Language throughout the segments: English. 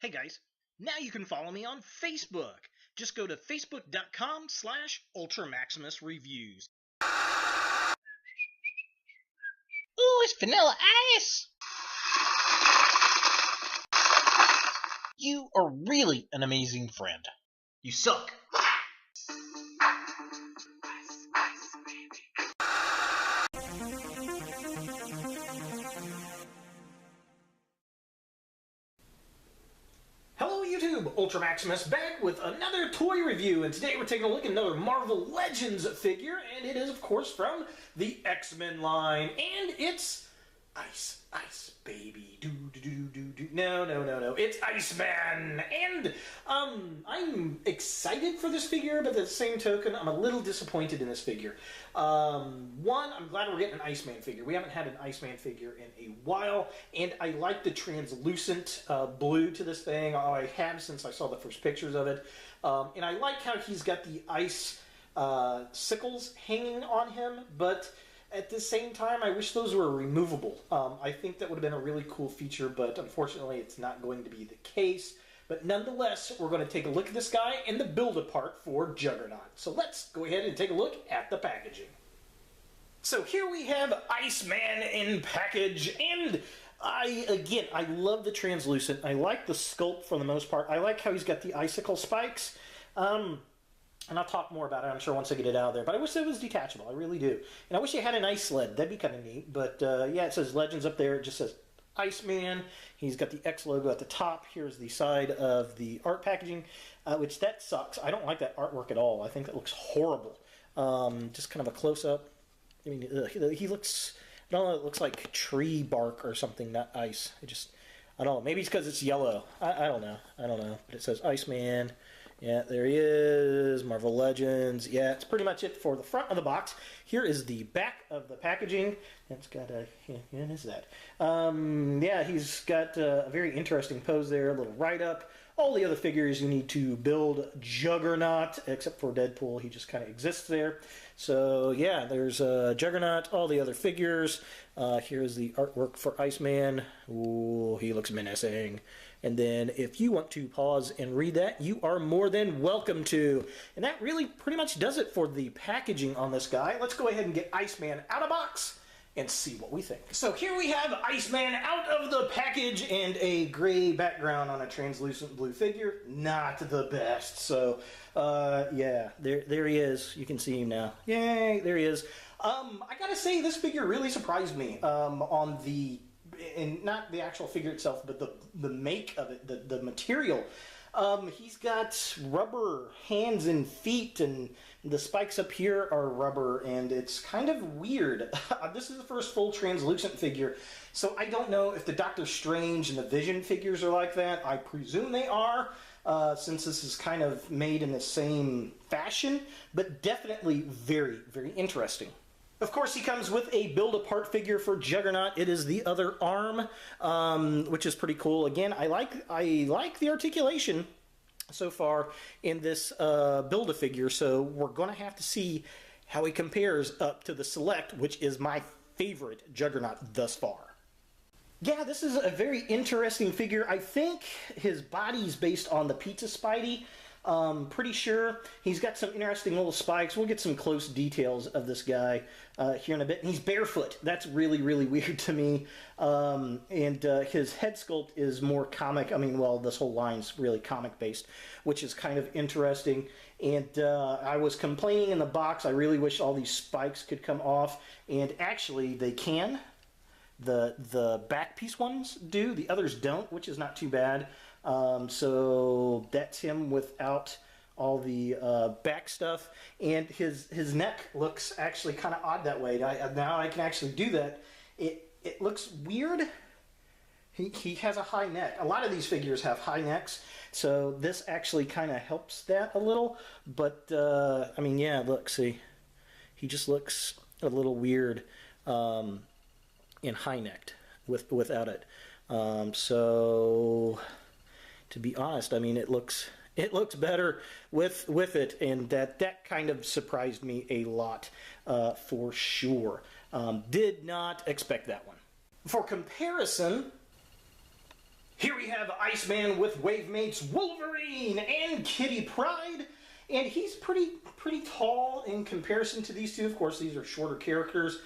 Hey guys, now you can follow me on Facebook. Just go to facebook.com/UltraMaximusReviews. Ooh, it's Vanilla Ice! You are really an amazing friend. You suck. Hello YouTube, Ultra Maximus back with another toy review, and today we're taking a look at another Marvel Legends figure, and it is of course from the X-Men line, and it's Ice baby, no, it's Iceman, and I'm excited for this figure, but at the same token, I'm a little disappointed in this figure. One, I'm glad we're getting an Iceman figure. We haven't had an Iceman figure in a while, and I like the translucent blue to this thing. I have since I saw the first pictures of it, and I like how he's got the ice sickles hanging on him, but at the same time, I wish those were removable. I think that would have been a really cool feature, but unfortunately it's not going to be the case. But nonetheless, we're going to take a look at this guy and the build-apart for Juggernaut. So let's go ahead and take a look at the packaging. So here we have Iceman in package, and I love the translucent. I like the sculpt for the most part. I like how he's got the icicle spikes. And I'll talk more about it, I'm sure, once I get it out of there. But I wish it was detachable. I really do. And I wish it had an ice sled. That'd be kind of neat. But, yeah, it says Legends up there. It just says Iceman. He's got the X logo at the top. Here's the side of the art packaging, which that sucks. I don't like that artwork at all. I think that looks horrible. Just kind of a closer-up. I mean, he looks, I don't know, it looks like tree bark or something, not ice. I don't know. Maybe it's because it's yellow. I don't know. But it says Iceman. Yeah, there he is, Marvel Legends. Yeah, it's pretty much it for the front of the box. Here is the back of the packaging. It's got a, what is that? Yeah, he's got a very interesting pose there, a little write-up. All the other figures you need to build Juggernaut, except for Deadpool. He just kind of exists there. So, yeah, there's Juggernaut, all the other figures. Here's the artwork for Iceman. Ooh, he looks menacing. And then if you want to pause and read that, you are more than welcome to. And that really pretty much does it for the packaging on this guy. Let's go ahead and get Iceman out of box and see what we think. So here we have Iceman out of the package and a gray background on a translucent blue figure. Not the best. So, yeah, there he is. You can see him now. Yay, there he is. I gotta say, this figure really surprised me on the... and not the actual figure itself, but the make of it, the material. He's got rubber hands and feet, and the spikes up here are rubber, and it's kind of weird. This is the first full translucent figure, so I don't know if the Doctor Strange and the Vision figures are like that. I presume they are, since this is kind of made in the same fashion, but definitely very, very interesting. Of course, he comes with a build-apart figure for Juggernaut. It is the other arm, which is pretty cool. Again, I like the articulation so far in this build-a-figure, so we're going to have to see how he compares up to the Select, which is my favorite Juggernaut thus far. Yeah, this is a very interesting figure. I think his body's based on the Pizza Spidey. Pretty sure. He's got some interesting little spikes. We'll get some close details of this guy here in a bit. And he's barefoot. That's really, really weird to me. And his head sculpt is more comic. I mean, well, this whole line's really comic-based, which is kind of interesting. And I was complaining in the box, I really wish all these spikes could come off. And actually, they can. The back piece ones do. The others don't, which is not too bad. So that's him without all the back stuff, and his neck looks actually kind of odd that way. Now I can actually do that. It looks weird. He has a high neck. A lot of these figures have high necks, so this actually kind of helps that a little. But I mean, yeah, look, see, he just looks a little weird in high necked without it. So, to be honest, I mean, it looks better with it, and that kind of surprised me a lot for sure. Did not expect that one. For comparison, Here we have Iceman with Wavemates Wolverine and Kitty Pryde. And he's pretty tall in comparison to these two. Of course, these are shorter characters.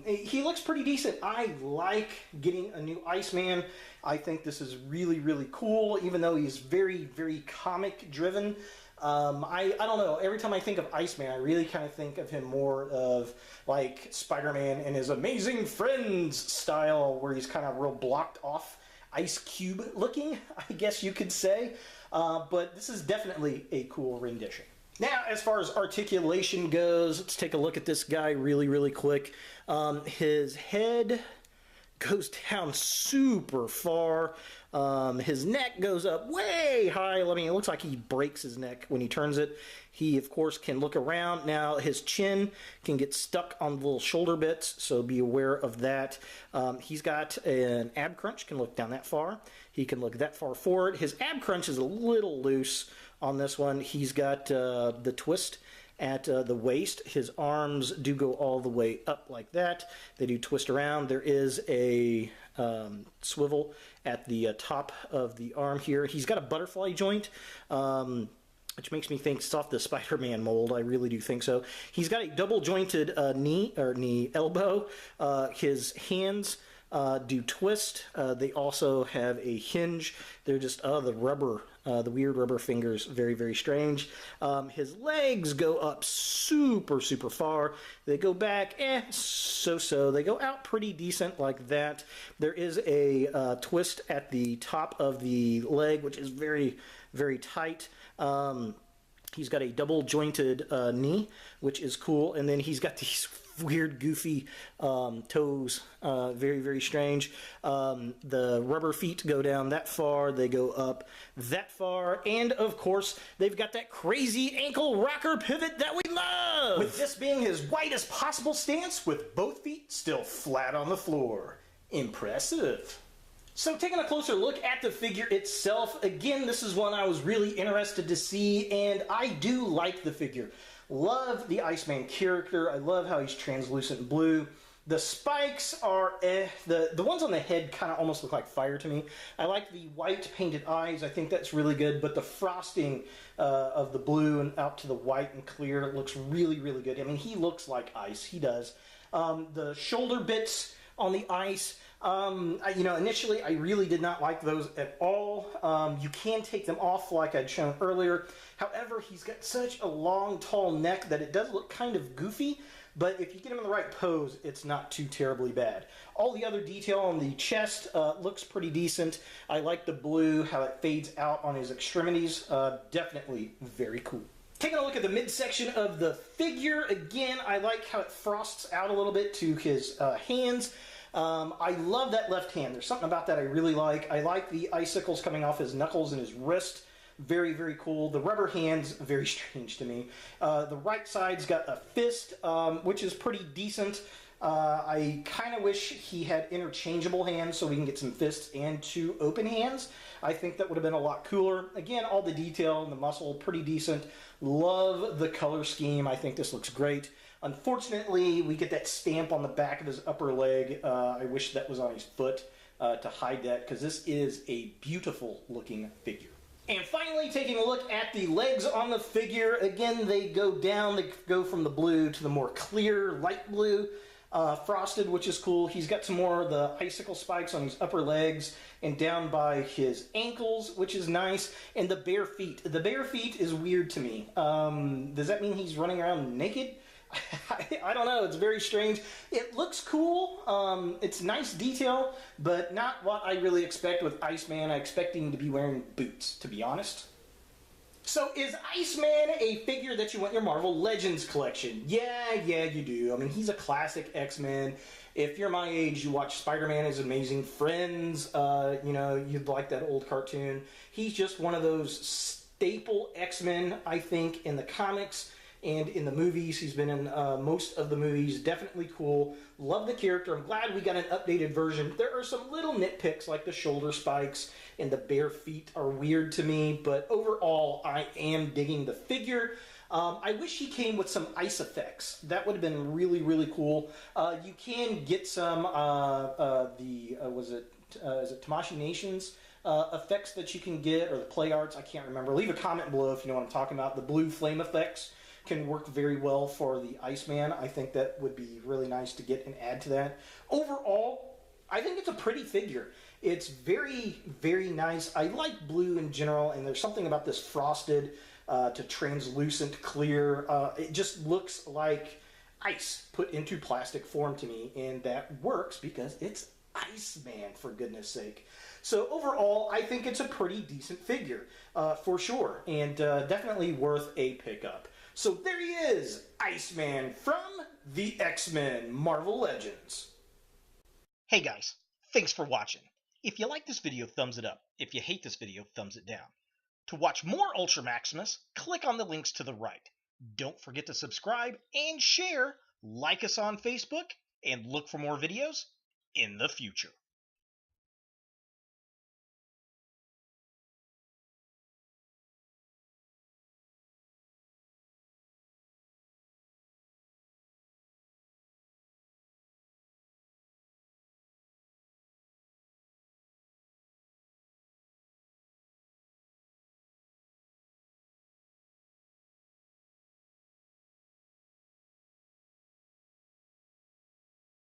He looks pretty decent. I like getting a new Iceman. I think this is really cool, even though he's very comic driven. I don't know. Every time I think of Iceman, I really kind of think of him more of like Spider-Man and his Amazing Friends style, where he's kind of real blocked off, Ice Cube looking, I guess you could say. But this is definitely a cool rendition. Now, as far as articulation goes, let's take a look at this guy really quick. His head goes down super far. His neck goes up way high. I mean, it looks like he breaks his neck when he turns it. He, of course, can look around. Now, his chin can get stuck on the little shoulder bits, so be aware of that. He's got an ab crunch, can look down that far. He can look that far forward. His ab crunch is a little loose on this one. He's got the twist at the waist. His arms do go all the way up like that. They do twist around. There is a swivel at the top of the arm here. He's got a butterfly joint, which makes me think it's off the Spider-Man mold. I really do think so. He's got a double jointed knee elbow. His hands do twist. They also have a hinge. They're just the rubber, the weird rubber fingers, very strange. His legs go up super far. They go back, so. They go out pretty decent like that. There is a twist at the top of the leg, which is very tight. He's got a double jointed knee, which is cool, and then he's got these weird goofy toes, very strange. The rubber feet go down that far, they go up that far, and of course they've got that crazy ankle rocker pivot that we love, with this being his widest possible stance with both feet still flat on the floor. Impressive. So taking a closer look at the figure itself, again, this is one I was really interested to see, and I do like the figure. Love the Iceman character. I love how he's translucent blue. The spikes are the ones on the head kind of almost look like fire to me. I like the white painted eyes. I think that's really good, but the frosting of the blue and out to the white and clear looks really good. I mean, he looks like ice. He does. The shoulder bits on the ice, initially I really did not like those at all. You can take them off like I'd shown earlier. However, he's got such a long, tall neck that it does look kind of goofy, but if you get him in the right pose, it's not too terribly bad. All the other detail on the chest looks pretty decent. I like the blue, how it fades out on his extremities. Definitely very cool. Taking a look at the midsection of the figure, again, I like how it frosts out a little bit to his hands. I love that left hand. There's something about that I really like. I like the icicles coming off his knuckles and his wrist. Very cool. The rubber hands, very strange to me. The right side's got a fist, which is pretty decent. I kind of wish he had interchangeable hands so we can get some fists and two open hands. I think that would have been a lot cooler. Again, all the detail and the muscle, pretty decent. Love the color scheme. I think this looks great. Unfortunately, we get that stamp on the back of his upper leg. I wish that was on his foot to hide that, because this is a beautiful looking figure. And finally, taking a look at the legs on the figure, again, they go down, they go from the blue to the more clear, light blue, frosted, which is cool. He's got some more of the icicle spikes on his upper legs and down by his ankles, which is nice. And the bare feet. The bare feet is weird to me. Does that mean he's running around naked? I don't know. It's very strange. It looks cool. It's nice detail, but not what I really expect with Iceman. I expect him to be wearing boots, to be honest. So is Iceman a figure that you want in your Marvel Legends collection? Yeah, you do. I mean, he's a classic X-Men. If you're my age, you watch Spider-Man, His Amazing Friends, you'd like that old cartoon. He's just one of those staple X-Men, I think, in the comics and in the movies. He's been in most of the movies. Definitely cool. Love the character. I'm glad we got an updated version. There are some little nitpicks like the shoulder spikes and the bare feet are weird to me, but overall I am digging the figure. I wish he came with some ice effects. That would have been really cool. You can get some, is it Tamashii Nations effects that you can get, or the play arts, I can't remember. Leave a comment below if you know what I'm talking about. The blue flame effects can work very well for the Iceman. I think that would be really nice to get and add to that. Overall, I think it's a pretty figure. It's very, very nice. I like blue in general, and there's something about this frosted to translucent clear. It just looks like ice put into plastic form to me, and that works because it's Iceman, for goodness sake. So overall, I think it's a pretty decent figure, for sure, and definitely worth a pickup. So there he is, Iceman from the X-Men Marvel Legends. Hey guys, thanks for watching. If you like this video, thumbs it up. If you hate this video, thumbs it down. To watch more Ultra Maximus, click on the links to the right. Don't forget to subscribe and share, like us on Facebook, and look for more videos in the future.